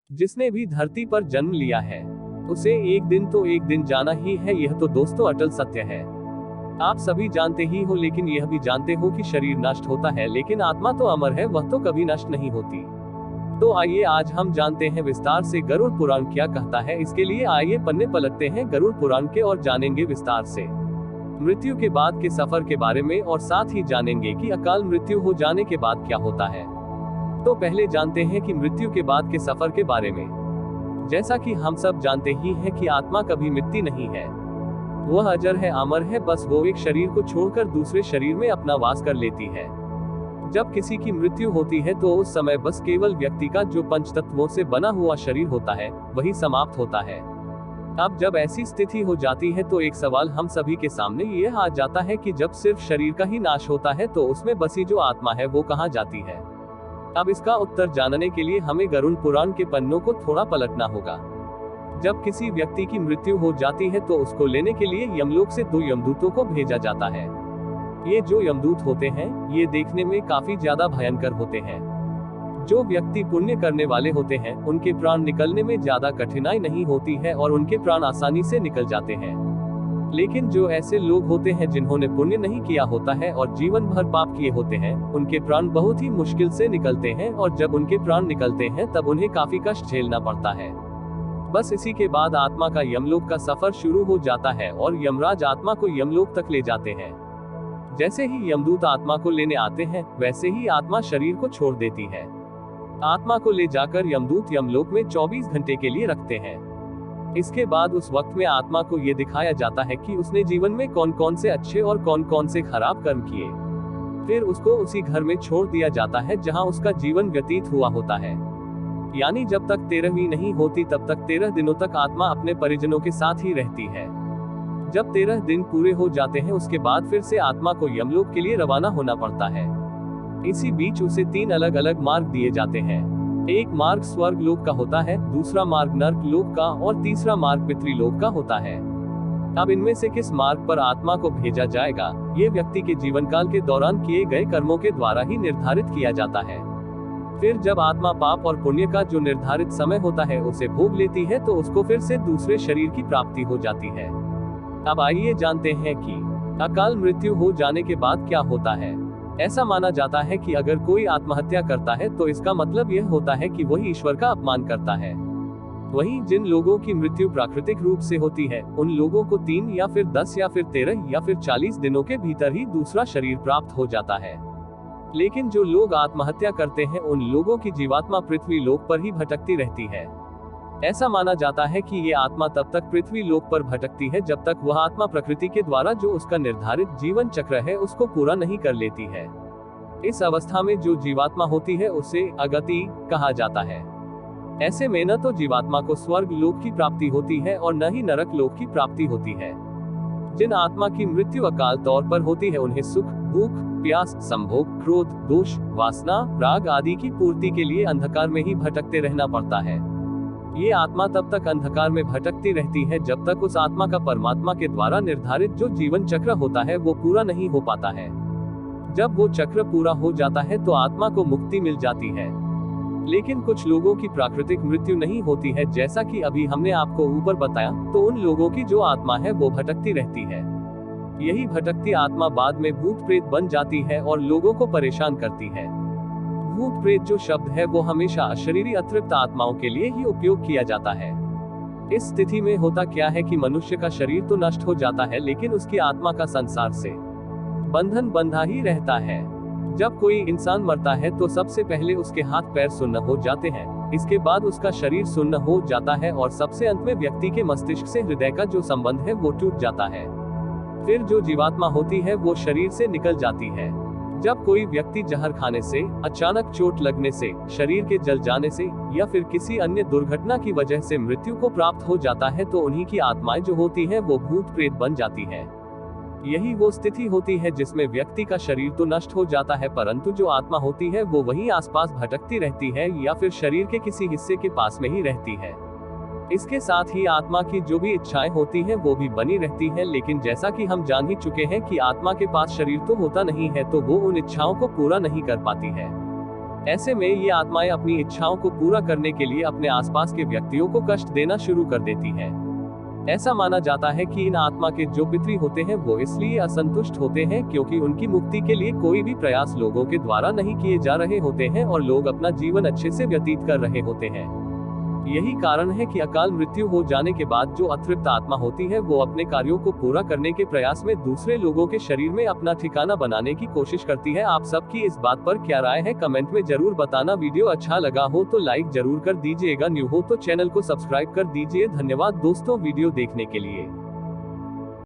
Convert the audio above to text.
जिसने भी धरती पर जन्म लिया है उसे एक दिन तो एक दिन जाना ही है, यह तो दोस्तों अटल सत्य है। आप सभी जानते ही हो, लेकिन यह भी जानते हो कि शरीर नष्ट होता है लेकिन आत्मा तो अमर है, वह तो कभी नष्ट नहीं होती। तो आइए आज हम जानते हैं विस्तार से गरुड़ पुराण क्या कहता है। इसके लिए आइए पन्ने पलटते हैं गरुड़ पुराण के और जानेंगे विस्तार से मृत्यु के बाद के सफर के बारे में, और साथ ही जानेंगे कि अकाल मृत्यु हो जाने के बाद क्या होता है। तो पहले जानते हैं कि मृत्यु के बाद के सफर के बारे में। जैसा कि हम सब जानते ही हैं कि आत्मा कभी मिटती नहीं है, वह अजर है, अमर है, बस वो एक शरीर को छोड़कर दूसरे शरीर में अपना वास कर लेती है। जब किसी की मृत्यु होती है तो उस समय बस केवल व्यक्ति का जो पंचतत्वों से बना हुआ शरीर होता है वही समाप्त होता है। अब जब ऐसी स्थिति हो जाती है तो एक सवाल हम सभी के सामने यह आ जाता है कि जब सिर्फ शरीर का ही नाश होता है तो उसमें बसी जो आत्मा है वो कहाँ जाती है। अब इसका उत्तर जानने के लिए हमें गरुड़ पुराण के पन्नों को थोड़ा पलटना होगा। जब किसी व्यक्ति की मृत्यु हो जाती है तो उसको लेने के लिए यमलोक से 2 यमदूतों को भेजा जाता है। ये जो यमदूत होते हैं ये देखने में काफी ज्यादा भयंकर होते हैं। जो व्यक्ति पुण्य करने वाले होते हैं उनके प्राण निकलने में ज्यादा कठिनाई नहीं होती है और उनके प्राण आसानी से निकल जाते हैं। लेकिन जो ऐसे लोग होते हैं जिन्होंने पुण्य नहीं किया होता है और जीवन भर पाप किए होते हैं, उनके प्राण बहुत ही मुश्किल से निकलते हैं, और जब उनके प्राण निकलते हैं तब उन्हें काफी कष्ट झेलना पड़ता है। बस इसी के बाद आत्मा का यमलोक का सफर शुरू हो जाता है और यमराज आत्मा को यमलोक तक ले जाते हैं। जैसे ही यमदूत आत्मा को लेने आते हैं वैसे ही आत्मा शरीर को छोड़ देती है। आत्मा को ले जाकर यमदूत यमलोक में 24 घंटे के लिए रखते हैं। इसके बाद उस वक्त में आत्मा को ये दिखाया जाता है कि उसने जीवन में कौन कौन से अच्छे और कौन कौन से खराब कर्म किए। फिर उसको उसी घर में छोड़ दिया जाता है जहां उसका जीवन व्यतीत हुआ होता है। यानी जब तक 13वीं नहीं होती तब तक 13 दिनों तक आत्मा अपने परिजनों के साथ ही रहती है। जब 13 दिन पूरे हो जाते हैं उसके बाद फिर से आत्मा को यमलोक के लिए रवाना होना पड़ता है। इसी बीच उसे 3 अलग अलग मार्ग दिए जाते हैं। एक मार्ग स्वर्ग लोक का होता है, दूसरा मार्ग नर्क लोक का और तीसरा मार्ग पितृलोक का होता है। अब इनमें से किस मार्ग पर आत्मा को भेजा जाएगा ये व्यक्ति के जीवन काल के दौरान किए गए कर्मों के द्वारा ही निर्धारित किया जाता है। फिर जब आत्मा पाप और पुण्य का जो निर्धारित समय होता है उसे भोग लेती है तो उसको फिर से दूसरे शरीर की प्राप्ति हो जाती है। अब आइए जानते हैं कि अकाल मृत्यु हो जाने के बाद क्या होता है। ऐसा माना जाता है कि अगर कोई आत्महत्या करता है तो इसका मतलब यह होता है कि वही ईश्वर का अपमान करता है। वहीं जिन लोगों की मृत्यु प्राकृतिक रूप से होती है उन लोगों को 3 या फिर 10 या फिर 13 या फिर 40 दिनों के भीतर ही दूसरा शरीर प्राप्त हो जाता है। लेकिन जो लोग आत्महत्या करते हैं उन लोगों की जीवात्मा पृथ्वी लोक पर ही भटकती रहती है। ऐसा माना जाता है कि ये आत्मा तब तक पृथ्वी लोक पर भटकती है जब तक वह आत्मा प्रकृति के द्वारा जो उसका निर्धारित जीवन चक्र है उसको पूरा नहीं कर लेती है। इस अवस्था में जो जीवात्मा होती है उसे अगति कहा जाता है। ऐसे में न तो जीवात्मा को स्वर्ग लोक की प्राप्ति होती है और न ही नरक लोक की प्राप्ति होती है। जिन आत्मा की मृत्यु अकाल तौर पर होती है उन्हें सुख, भूख, प्यास, संभोग, क्रोध, दोष, वासना, राग आदि की पूर्ति के लिए अंधकार में ही भटकते रहना पड़ता है। ये आत्मा तब तक अंधकार में भटकती रहती है जब तक उस आत्मा का परमात्मा के द्वारा निर्धारित जो जीवन चक्र होता है वो पूरा नहीं हो पाता है। जब वो चक्र पूरा हो जाता है तो आत्मा को मुक्ति मिल जाती है। लेकिन कुछ लोगों की प्राकृतिक मृत्यु नहीं होती है, जैसा कि अभी हमने आपको ऊपर बताया, तो उन लोगों की जो आत्मा है वो भटकती रहती है। यही भटकती आत्मा बाद में भूत प्रेत बन जाती है और लोगों को परेशान करती है। भूत प्रेत जो शब्द है वो हमेशा अशरीरी अतृप्त आत्माओं के लिए ही उपयोग किया जाता है। इस स्थिति में होता क्या है कि मनुष्य का शरीर तो नष्ट हो जाता है लेकिन उसकी आत्मा का संसार से बंधन बंधा ही रहता है। जब कोई इंसान मरता है तो सबसे पहले उसके हाथ पैर सुन्न हो जाते हैं, इसके बाद उसका शरीर सुन्न हो जाता है और सबसे अंत में व्यक्ति के मस्तिष्क से हृदय का जो संबंध है वो टूट जाता है। फिर जो जीवात्मा होती है वो शरीर से निकल जाती है। जब कोई व्यक्ति जहर खाने से, अचानक चोट लगने से, शरीर के जल जाने से या फिर किसी अन्य दुर्घटना की वजह से मृत्यु को प्राप्त हो जाता है तो उन्हीं की आत्माएं जो होती हैं वो भूत प्रेत बन जाती हैं। यही वो स्थिति होती है जिसमें व्यक्ति का शरीर तो नष्ट हो जाता है परंतु जो आत्मा होती है वो वहीं आसपास भटकती रहती है या फिर शरीर के किसी हिस्से के पास में ही रहती है। इसके साथ ही आत्मा की जो भी इच्छाएं होती हैं वो भी बनी रहती हैं, लेकिन जैसा कि हम जान ही चुके हैं कि आत्मा के पास शरीर तो होता नहीं है तो वो उन इच्छाओं को पूरा नहीं कर पाती है। ऐसे में ये आत्माएं अपनी इच्छाओं को पूरा करने के लिए अपने आसपास के व्यक्तियों को कष्ट देना शुरू कर देती हैं। ऐसा माना जाता है कि इन आत्मा के जो पितृ होते हैं वो इसलिए असंतुष्ट होते हैं क्योंकि उनकी मुक्ति के लिए कोई भी प्रयास लोगों के द्वारा नहीं किए जा रहे होते हैं और लोग अपना जीवन अच्छे से व्यतीत कर रहे होते हैं। यही कारण है कि अकाल मृत्यु हो जाने के बाद जो अतृप्त आत्मा होती है वो अपने कार्यों को पूरा करने के प्रयास में दूसरे लोगों के शरीर में अपना ठिकाना बनाने की कोशिश करती है। आप सबकी इस बात पर क्या राय है, कमेंट में जरूर बताना। वीडियो अच्छा लगा हो तो लाइक जरूर कर दीजिएगा, न्यू हो तो चैनल को सब्सक्राइब कर दीजिए। धन्यवाद दोस्तों वीडियो देखने के लिए।